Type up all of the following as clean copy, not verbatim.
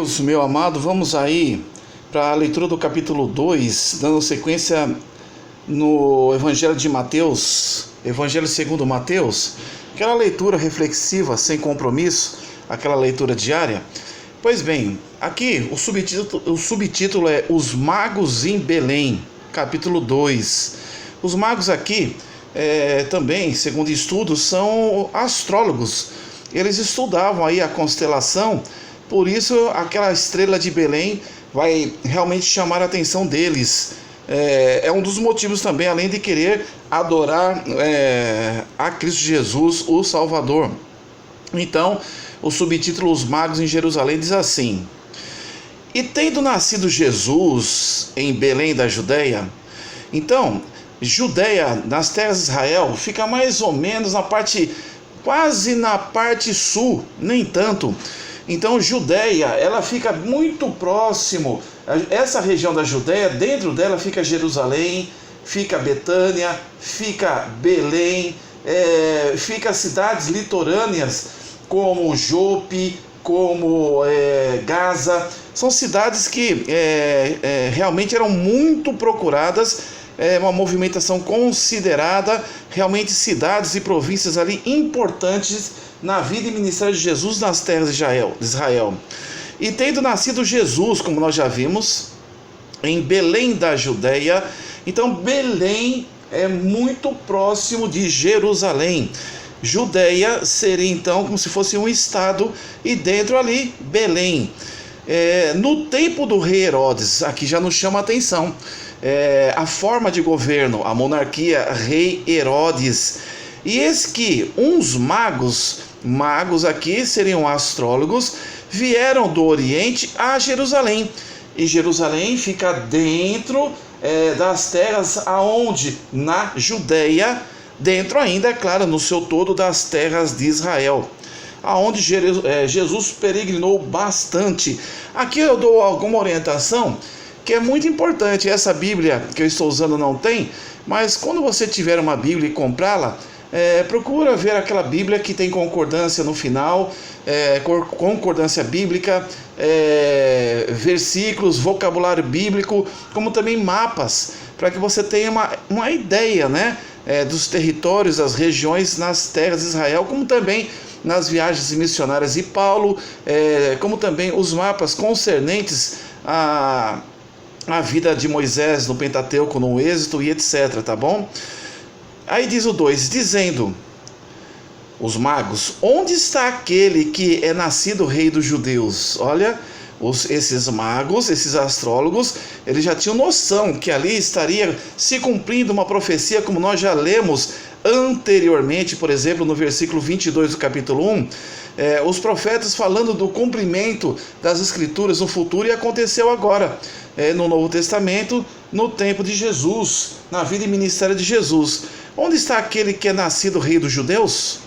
Deus, meu amado, vamos aí para a leitura do capítulo 2, dando sequência no Evangelho de Mateus, Evangelho segundo Mateus, aquela leitura reflexiva, sem compromisso, aquela leitura diária. Pois bem, aqui o subtítulo é Os Magos em Belém, capítulo 2. Os magos aqui também, segundo estudos, são astrólogos. Eles estudavam aí a constelação, por isso aquela estrela de Belém vai realmente chamar a atenção deles. É um dos motivos também, além de querer adorar a Cristo Jesus, o Salvador. Então, o subtítulo Os Magos em Jerusalém diz assim: E tendo nascido Jesus em Belém da Judéia. Então, Judéia, nas terras de Israel, fica mais ou menos quase na parte sul, nem tanto. Então, Judéia, ela fica muito próximo. Essa região da Judéia, dentro dela fica Jerusalém, fica Betânia, fica Belém, fica cidades litorâneas como Jope, como Gaza. São cidades que realmente eram muito procuradas, uma movimentação considerada, realmente cidades e províncias ali importantes na vida e ministério de Jesus nas terras de Israel. E tendo nascido Jesus, como nós já vimos, em Belém da Judéia. Então Belém é muito próximo de Jerusalém. Judéia seria então como se fosse um estado, e dentro ali Belém. No tempo do rei Herodes, aqui já nos chama a atenção a forma de governo, a monarquia, rei Herodes. E eis que uns magos aqui seriam astrólogos, vieram do Oriente a Jerusalém. E Jerusalém fica dentro das terras aonde? Na Judéia, dentro ainda, é claro, no seu todo das terras de Israel, aonde Jesus peregrinou bastante. Aqui eu dou alguma orientação que é muito importante. Essa Bíblia que eu estou usando não tem, mas quando você tiver uma Bíblia e comprá-la, procura ver aquela Bíblia que tem concordância no final, concordância bíblica, versículos, vocabulário bíblico, como também mapas, para que você tenha uma ideia, né, dos territórios, das regiões nas terras de Israel, como também nas viagens missionárias de Paulo, como também os mapas concernentes à vida de Moisés no Pentateuco, no Êxodo e etc, tá bom? Aí diz o 2, dizendo os magos: onde está aquele que é nascido rei dos judeus? Olha, esses magos, esses astrólogos, eles já tinham noção que ali estaria se cumprindo uma profecia, como nós já lemos anteriormente, por exemplo, no versículo 22 do capítulo 1, os profetas falando do cumprimento das escrituras no futuro, e aconteceu agora, no Novo Testamento, no tempo de Jesus, na vida e ministério de Jesus. Onde está aquele que é nascido rei dos judeus?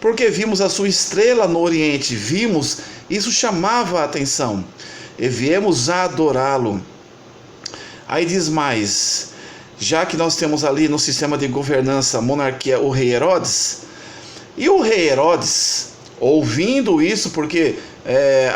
Porque vimos a sua estrela no Oriente, isso chamava a atenção, e viemos a adorá-lo. Aí diz mais: já que nós temos ali no sistema de governança, monarquia, o rei Herodes, e o rei Herodes, ouvindo isso, porque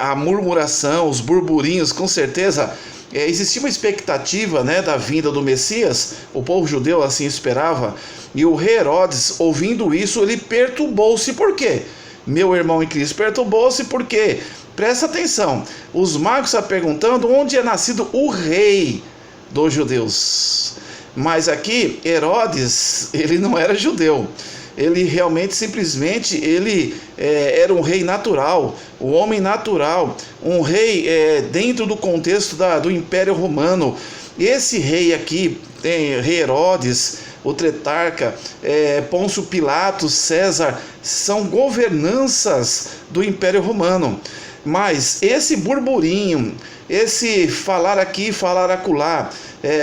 a murmuração, os burburinhos, com certeza, existia uma expectativa, né, da vinda do Messias, o povo judeu assim esperava, e o rei Herodes, ouvindo isso, ele perturbou-se. Por quê? Meu irmão em Cristo, perturbou-se porque, presta atenção, os magos estão perguntando onde é nascido o rei dos judeus. Mas aqui, Herodes, ele não era judeu. Ele realmente, simplesmente, ele era um rei natural, um homem natural, um rei dentro do contexto do Império Romano. Esse rei aqui, tem rei Herodes, o Tetrarca, Pôncio Pilatos, César, são governanças do Império Romano. Mas esse burburinho, esse falar aqui, falar acolá,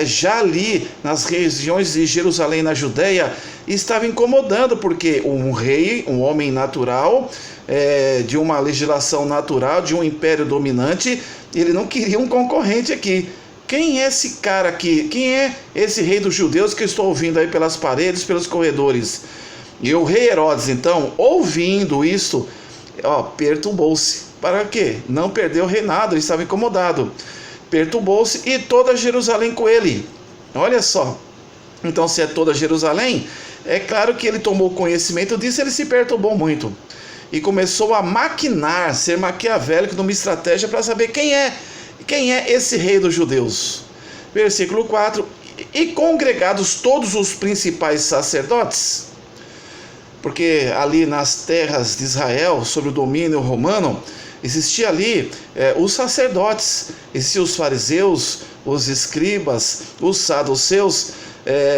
já ali nas regiões de Jerusalém, na Judéia, estava incomodando, porque um rei, um homem natural, de uma legislação natural, de um império dominante, ele não queria um concorrente aqui. Quem é esse cara aqui? Quem é esse rei dos judeus que eu estou ouvindo aí pelas paredes, pelos corredores? E o rei Herodes, então, ouvindo isso, perturbou-se. para quê? Não perder o reinado, ele estava incomodado. Perturbou-se e toda Jerusalém com ele. Olha só. Então, se é toda Jerusalém, é claro que ele tomou conhecimento disso, ele se perturbou muito. E começou a maquinar, ser maquiavélico numa estratégia para saber quem é esse rei dos judeus. Versículo 4. E congregados todos os principais sacerdotes, porque ali nas terras de Israel, sob o domínio romano, existia ali os sacerdotes, existiam os fariseus, os escribas, os saduceus,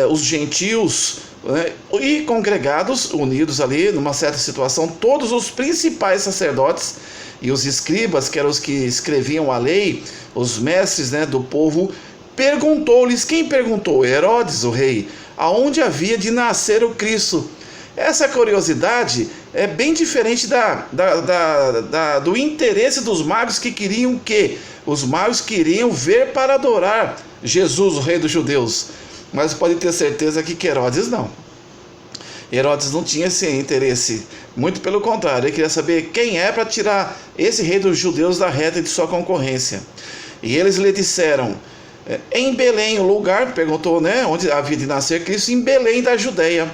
os gentios, né? E congregados, unidos ali numa certa situação, todos os principais sacerdotes e os escribas, que eram os que escreviam a lei, os mestres, né, do povo, perguntou-lhes, quem perguntou? Herodes, o rei, aonde havia de nascer o Cristo. Essa curiosidade é bem diferente do interesse dos magos que queriam o quê? Os magos queriam ver para adorar Jesus, o rei dos judeus. Mas pode ter certeza que Herodes não. Herodes não tinha esse interesse. Muito pelo contrário, ele queria saber quem é para tirar esse rei dos judeus da reta de sua concorrência. E eles lhe disseram, em Belém, o lugar, perguntou, né, onde havia de nascer Cristo, em Belém da Judeia.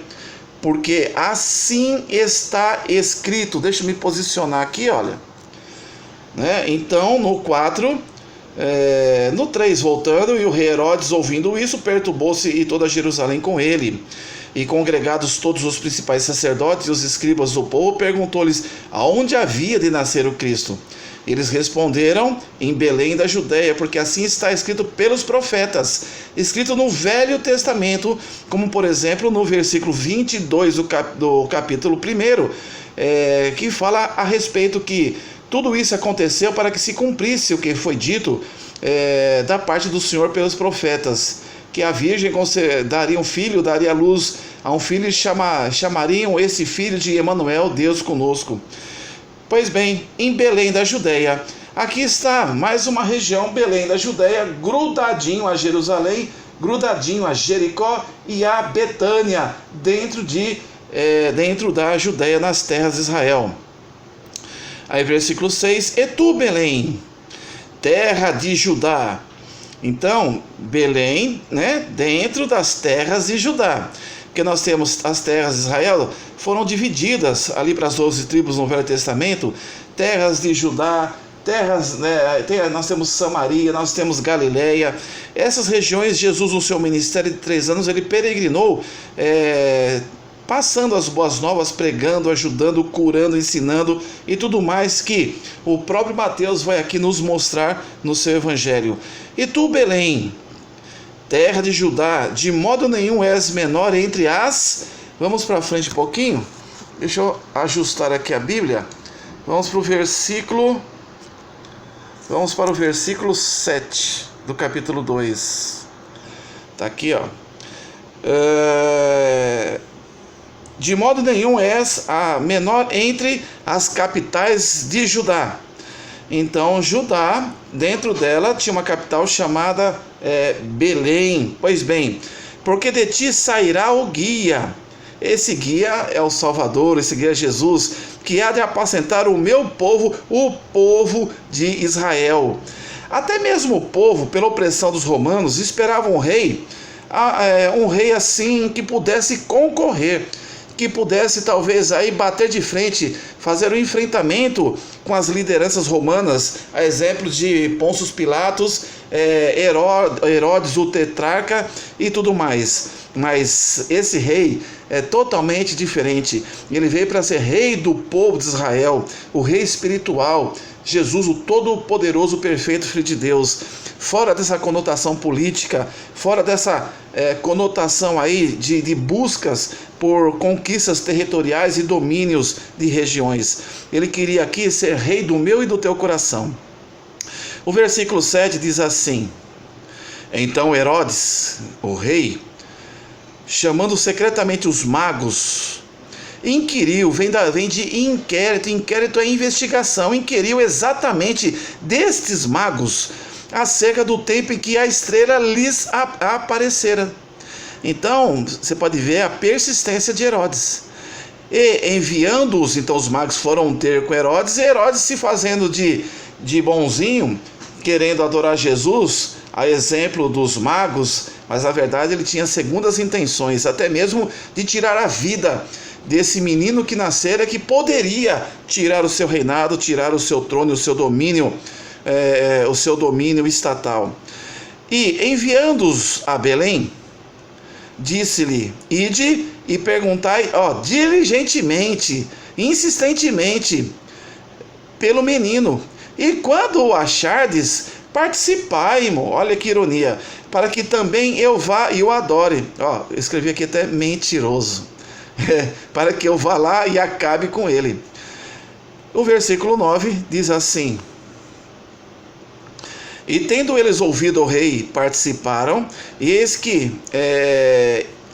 Porque assim está escrito. Deixa eu me posicionar aqui, olha. Né? Então, no 4, no 3, voltando, e o rei Herodes, ouvindo isso, perturbou-se e toda Jerusalém com ele. E congregados todos os principais sacerdotes e os escribas do povo, perguntou-lhes aonde havia de nascer o Cristo. Eles responderam, em Belém da Judeia, porque assim está escrito pelos profetas, escrito no Velho Testamento, como por exemplo no versículo 22 do capítulo 1, que fala a respeito que tudo isso aconteceu para que se cumprisse o que foi dito da parte do Senhor pelos profetas, que a virgem daria um filho, daria luz a um filho e chamariam esse filho de Emanuel, Deus conosco. Pois bem, em Belém da Judeia, aqui está mais uma região, Belém da Judeia, grudadinho a Jerusalém, grudadinho a Jericó e a Betânia, dentro da Judeia, nas terras de Israel. Aí versículo 6, e tu, Belém, terra de Judá. Então, Belém, né, dentro das terras de Judá. Porque nós temos as terras de Israel, foram divididas ali para as 12 tribos no Velho Testamento, terras de Judá, terras, né, nós temos Samaria, nós temos Galileia. Essas regiões, Jesus, no seu ministério de 3 anos, ele peregrinou, passando as boas novas, pregando, ajudando, curando, ensinando e tudo mais que o próprio Mateus vai aqui nos mostrar no seu evangelho. E tu, Belém, terra de Judá, de modo nenhum és menor entre as... Vamos para frente um pouquinho. Deixa eu ajustar aqui a Bíblia. Vamos para o versículo 7 do capítulo 2. Está aqui, ó. De modo nenhum és a menor entre as capitais de Judá. Então, Judá, dentro dela, tinha uma capital chamada Belém. Pois bem, porque de ti sairá o guia. Esse guia é o Salvador, esse guia é Jesus, que há de apacentar o meu povo, o povo de Israel. Até mesmo o povo, pela opressão dos romanos, esperava um rei assim que pudesse concorrer, que pudesse talvez aí bater de frente, fazer um enfrentamento com as lideranças romanas, a exemplo de Pôncio Pilatos, Herodes o tetrarca e tudo mais. Mas esse rei é totalmente diferente. Ele veio para ser rei do povo de Israel, o rei espiritual, Jesus, o todo-poderoso, perfeito Filho de Deus. Fora dessa conotação política, fora dessa conotação aí de buscas por conquistas territoriais e domínios de regiões. Ele queria aqui ser rei do meu e do teu coração. O versículo 7 diz assim: então Herodes, o rei, chamando secretamente os magos, inquiriu, vem de inquérito é investigação, inquiriu exatamente destes magos acerca do tempo em que a estrela lhes aparecera. Então, você pode ver a persistência de Herodes. E enviando-os, então os magos foram ter com Herodes, e Herodes se fazendo de bonzinho, querendo adorar Jesus, a exemplo dos magos, mas na verdade ele tinha segundas intenções, até mesmo de tirar a vida desse menino que nascera, que poderia tirar o seu reinado, tirar o seu trono, o seu domínio estatal. E enviando-os a Belém, disse-lhe: ide e perguntai, diligentemente, insistentemente, pelo menino, e quando o achardes, participai-mo, olha que ironia, para que também eu vá e o adore. Eu escrevi aqui até mentiroso, para que eu vá lá e acabe com ele. O versículo 9 diz assim: e tendo eles ouvido o rei, participaram, e eis que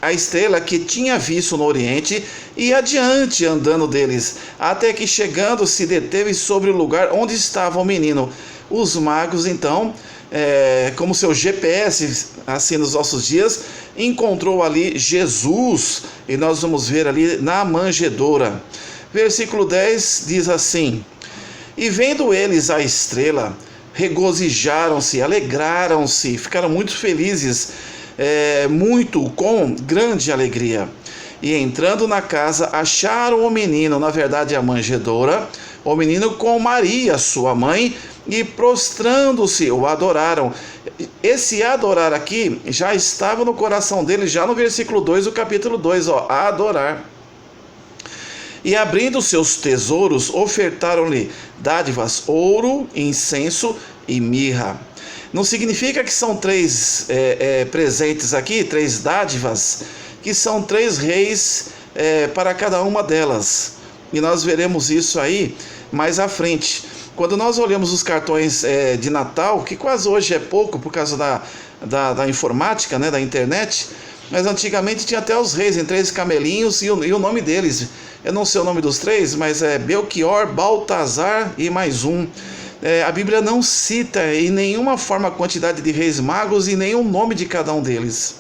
a estrela que tinha visto no oriente ia adiante andando deles, até que chegando se deteve sobre o lugar onde estava o menino. Os magos então, como seu GPS, assim nos nossos dias, encontrou ali Jesus, e nós vamos ver ali na manjedoura. Versículo 10 diz assim: e vendo eles a estrela, regozijaram-se, alegraram-se, ficaram muito felizes, muito com grande alegria. E entrando na casa, acharam o menino, na verdade a manjedoura, o menino com Maria, sua mãe, e prostrando-se, o adoraram. Esse adorar aqui já estava no coração deles, já no versículo 2 do capítulo 2, adorar. E abrindo seus tesouros, ofertaram-lhe dádivas, ouro, incenso e mirra. Não significa que são três presentes aqui, três dádivas, que são três reis para cada uma delas. E nós veremos isso aí mais à frente. Quando nós olhamos os cartões de Natal, que quase hoje é pouco por causa da informática, né, da internet, mas antigamente tinha até os reis em três camelinhos e o nome deles. Eu não sei o nome dos três, mas é Belchior, Baltazar e mais um. A Bíblia não cita em nenhuma forma a quantidade de reis magos e nem o nome de cada um deles.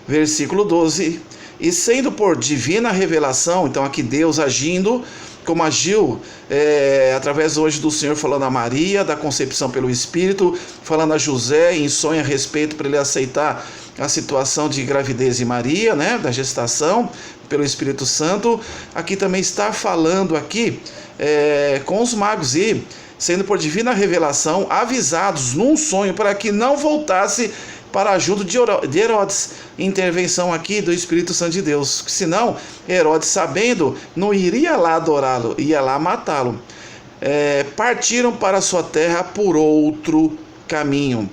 Versículo 12. E sendo por divina revelação, então aqui Deus agindo, como agiu através hoje do Senhor, falando a Maria, da concepção pelo Espírito, falando a José em sonho a respeito para ele aceitar a situação de gravidez de Maria, né, da gestação, pelo Espírito Santo. Aqui também está falando aqui com os magos, e sendo por divina revelação avisados num sonho para que não voltasse para a ajuda de Herodes. Intervenção aqui do Espírito Santo de Deus. Senão, Herodes, sabendo, não iria lá adorá-lo, ia lá matá-lo. Partiram para a sua terra por outro caminho.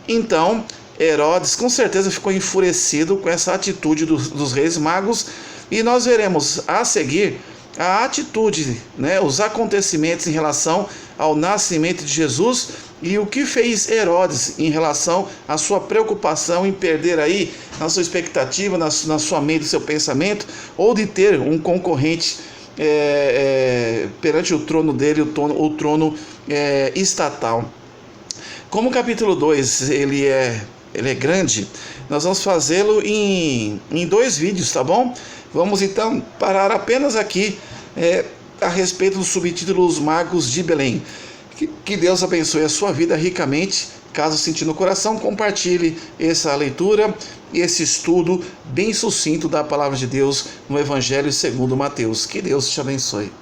Então, Herodes com certeza ficou enfurecido com essa atitude dos reis magos, e nós veremos a seguir a atitude, né, os acontecimentos em relação ao nascimento de Jesus e o que fez Herodes em relação à sua preocupação em perder aí na sua expectativa, na sua mente, no seu pensamento, ou de ter um concorrente perante o trono dele, o trono estatal. Como o capítulo 2 ele é grande, nós vamos fazê-lo em 2 vídeos, tá bom? Vamos então parar apenas aqui a respeito do subtítulo Os Magos de Belém. Que Deus abençoe a sua vida ricamente. Caso sentir no coração, compartilhe essa leitura e esse estudo bem sucinto da Palavra de Deus no Evangelho segundo Mateus. Que Deus te abençoe.